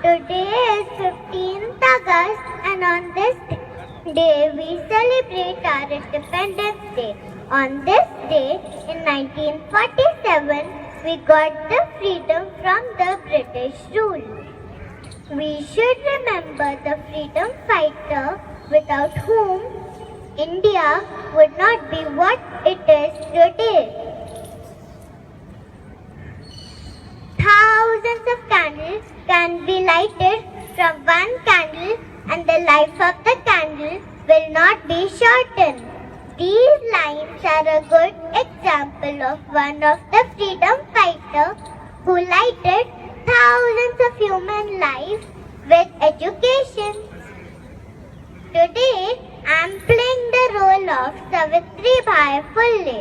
Today is 15th August and on this day we celebrate our Independence Day. On this day in 1947 we got the freedom from the British rule. We should remember the freedom fighter without whom India would not be what it is today. Thousands of candles can be lighted from one candle and the life of the candle will not be shortened. These lines are a good example of one of the freedom fighters who lighted thousands of human lives with education. Today I am playing the role of Savitribai Phule.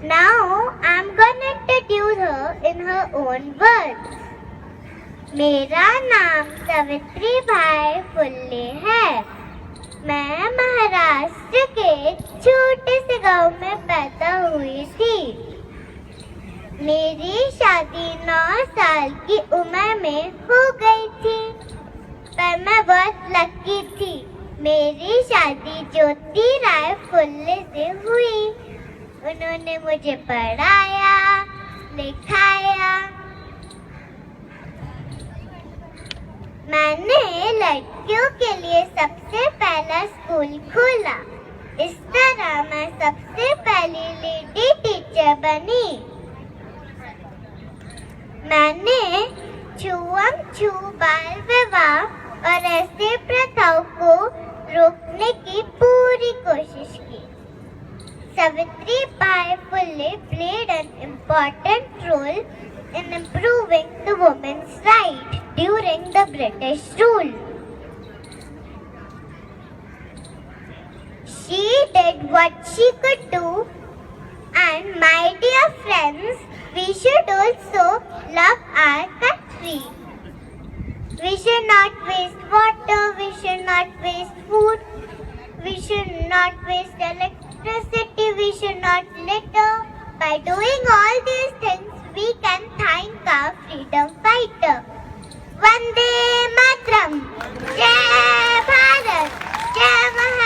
Now I am gonna introduce her in her own words. मेरा नाम सावित्रीबाई फुले है। मैं महाराष्ट्र के छोटे से गांव में पैदा हुई थी। मेरी शादी 9 साल की उम्र में हो गई थी, पर मैं बहुत लकी थी। मेरी शादी ज्योतिराव फुले से हुई। उन्होंने मुझे पढ़ाया, लिखाया। मैंने लड़कियों के लिए सबसे पहला स्कूल खोला। इस तरह मैं सबसे पहली लेडी टीचर बनी। मैंने छुआछूत, बाल विवाह और ऐसे प्रथाओं को रोकने की पूरी कोशिश की। Savitribai Phule played an important role in improving the women's rights during the British rule. She did what she could do, and my dear friends, we should also love our country. We should not waste water, we should not waste food, we should not waste electricity, we should not litter. By doing all these things, we can thank our freedom fighter. Vande Mataram! Jai Bharat! Jai Maharashtra!